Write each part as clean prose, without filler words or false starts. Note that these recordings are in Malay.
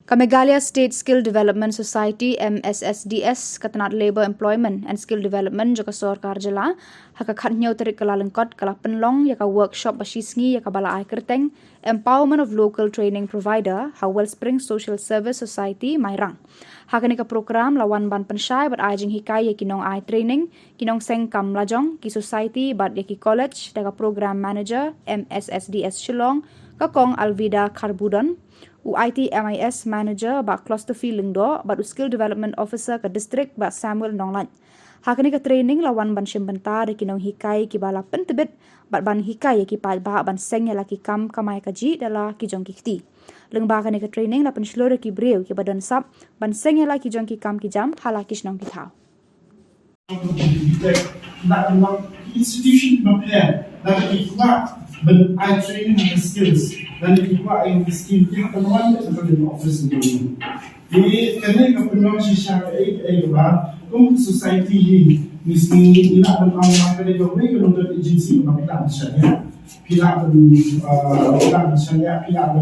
Meghalaya State Skill Development Society MSSDS Katanat Labour Employment and Skill Development Joka Sorkar Jela haka khatnyau terik kala lengkot kala penlong yaka workshop basisngi yaka bala ai kerteng empowerment of local training provider ha Wellspring Social Service Society Mairang haka nika program lawan ban pensyai bat ajing hikai yaki nong ai training kinong seng kam lajong ki society bat yaki college daga program manager MSSDS Shillong kakong Alvida Karbudon UIT MIS Manager ba Cluster Feeling do ba Skill Development Officer ke District ba Samuel Nonglan. Hakani ke training lawan ban syembenta de kinong hikai ki bala pentebet bat ban hikai ki pa ba ban seng laki kam kamai kaji dala ki jong kiti. Leng ba kani ke training la penslore ki breu ki badan sap ban seng laki jong ki kam ki jam halaki snong ki thau. That institution prepare that if not but I training the skills dan ikut yang skill dia teman kita di office itu. Jadi kerana kepenuhan sisa ba kum society ini mesti ila berkaitan dengan mereka untuk agensi kita misalnya pihak misalnya pihak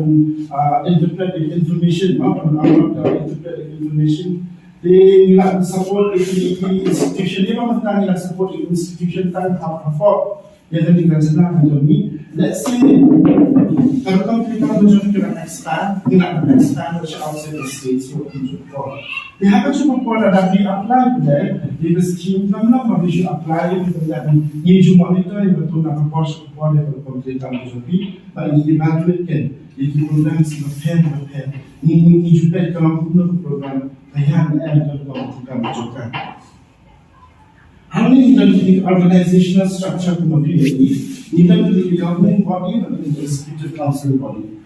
interpret information interpret information they ila support institution dia memang ila support institution tan apa yang tadi kita jelaskan ini. Let's say kalau kita menunjukkan expand, tidak expand which outside the states for control. They have to report that we apply today. They scheme from now, but we should apply it because that you should monitor it betul nak report support level pemerintah menjadi. But ini evaluate kan, itu program repair. Ini juga kalau kita program yang ada dalam program juga. How many organizational structure kemudian either the governing body or the executive council body.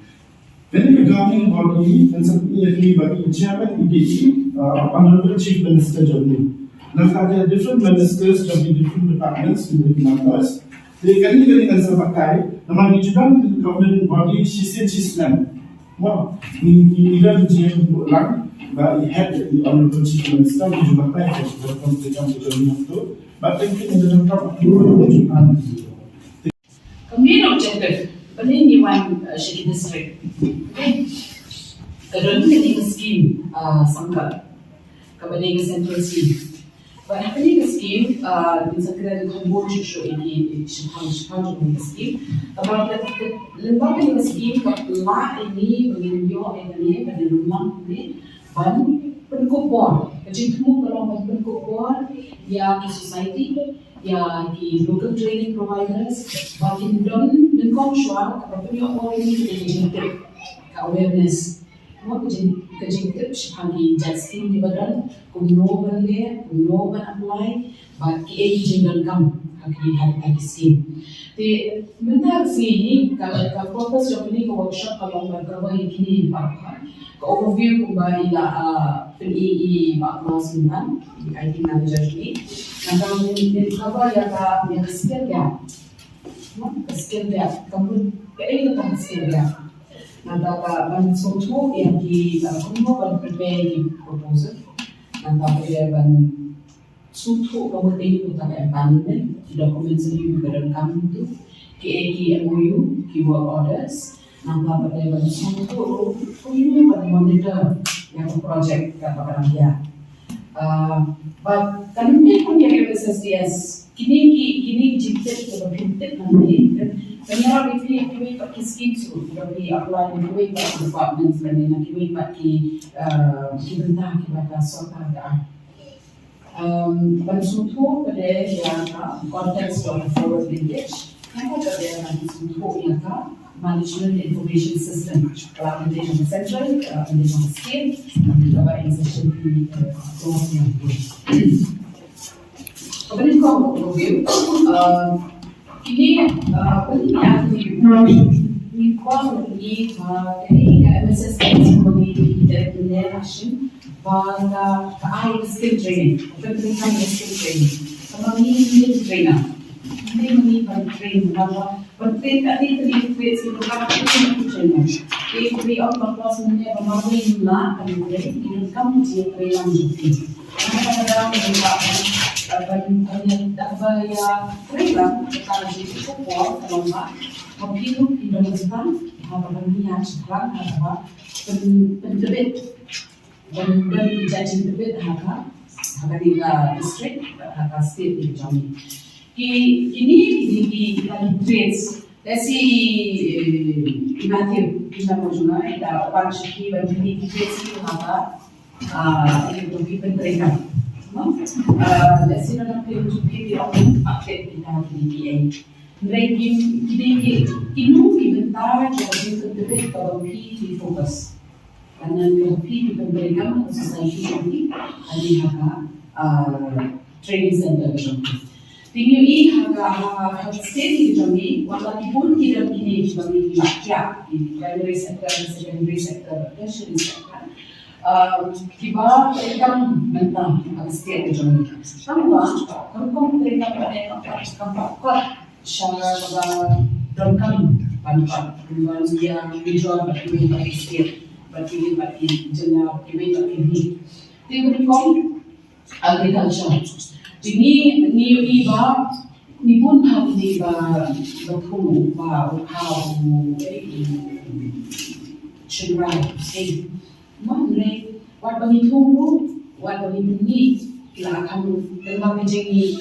When the governing body and some EFE body, chairman EDE, honorable chief minister Germany. Now there are different ministers from the different departments in the members. They can even answer Makai. Now when you don't the governing body, she said she's none. Well, either the GM but he had the honorable chief minister, which is Makai, from the country, but they can talk to main objective paling Iwan Shiki District. Okay. Kadang kita scheme sangka kepada central scheme. But happening scheme bisa kita kumpul show ini shifan scheme. About the lembaga scheme kapla ini penginyo ini pada rumah ini ban penkopor. Jadi temu kalau penkopor ya di society ya di local training providers makin don dan konsuar apabila orang ini kejengkit awareness mau kejengkit sepanjang jasting di badan kunoban apply bagi agent kam kaki hari scheme di bentar sini kalau purpose job ini ke workshop kalau berkawan ini pak overview kembali PEE Pak Masintan IT manager ini. Kalau di cover yang skill gap, kamu keingatan skill gap. Nanti ban soto yang di kamu ban prepare di proposal. Nanti ban soto kamu tadi untuk abandonment di dokumen sendiri berengkam itu KAK MOU, key work orders. Nampak pada ban soto ini ban monitor yang project kapal dia. But kami punya MSSDS kini jipset atau pintet nanti kenapa kami pakai skill kami apply kami pakai department kami pakai bentar kita sorta dah. Bansutu pada yang konteks of forward linkage, yang pada yang bansutu yang management information system, implementation central, implementation scale, dan insertion di program yang kemudian kau review, ini ini quality MSS sebagai determination pada skill training, pendidikan skill training, sama ini trainer. Ini train bahwa penting tadi terlihat sebagai trainer. Ini orang kelasnya bermain lah, kemudian ini kamu jadi trainer juga. Kadang-kadang banyak daya kerja kita jadi support kalau makin dalam sekarang apa niat sekarang apa pendebit dan jadi pendebit apa di district apa state di Jambi. Ini di grades. Let's see Matthew kita mau juga ada orang sih bagi grades itu apa itu penterikan. Let's see dalam kehidupan orang update kita di DPA. Mereka ini dibentar jadi pendebit kalau di fokus. Karena lebih diberikan ke society ini ada training center Jambi. Tinggi harga state di Jambi, walaupun tidak ini Jambi rakyat di primary sector, secondary sector, tertiary sector, tiba mereka mentang state di Jambi. Tambah, kalau mereka pada kampak syara dongkam panpat, kemudian yang dijual bagi state. Bagi jenak bagi ini. Tiba-tiba agriculture. Ini iba ni pun harus iba bertemu kau cerai. Mana wat bagi tunggu, wat bagi bunyi. Kita akan tengah jengi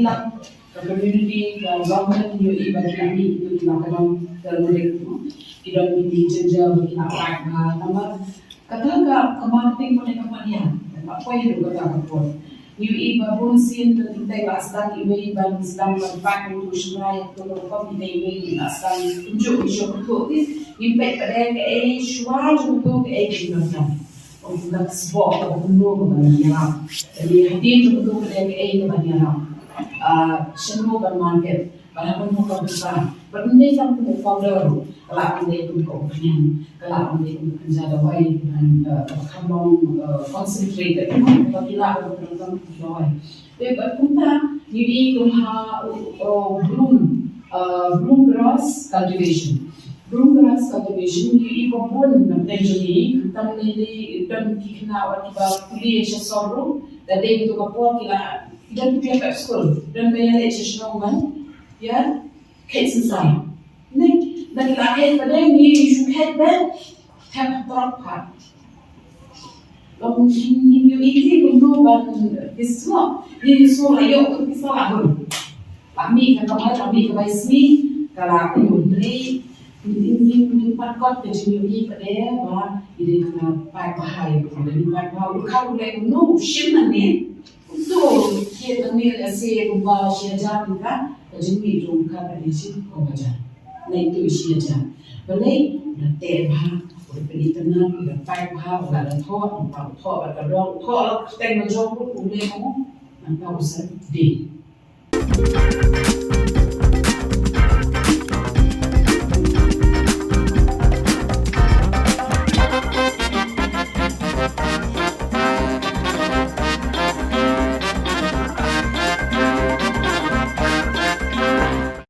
lah. Community, government, ni iba kami itu kita akan terlibat. Kita ini jenjang kita apa nama kata kemarketing mereka mana apa yang kita katakan new iba pun sin kita asal iba sedang berpakai untuk serai untuk kami iba asal tunjuk isu itu impact pada ke suara untuk ke kita untuk sebuah untuk berniaga jadi hadir untuk ke berniaga semua bermarket walaupun bukan besar benda yang punya founder kalau anda itu kemudian kalau anda itu kerja dawai dan kamu concentrated kalau kita bertemu dawai tapi berpunca jadi kumha bloom grass cultivation jadi pun menjadi kita ini dan kita kita kuliah sesuatu dan itu kapal kita punya school dan bayar sesuatu ya kayak selesai. Nih, dari lahir pada ni syukur ber, tak terapa. Lalu ni ini pun ban semua, ni semua ayo kita lalu. Kami kembali sini kalau aku ini pakot terjadi pada bah ini kena bahaya, jadi bahaya. Kalau boleh no shimmer ni, tu kita ni asyik rumah syajar kita. Jadi itu kan dari situ kau baca, naik tu isi aja. Boleh, dah tebah, boleh beli tenang, dah pakai bah, dah thot, dah dong, thot, tengok jauh pun boleh kamu, nampak usah di.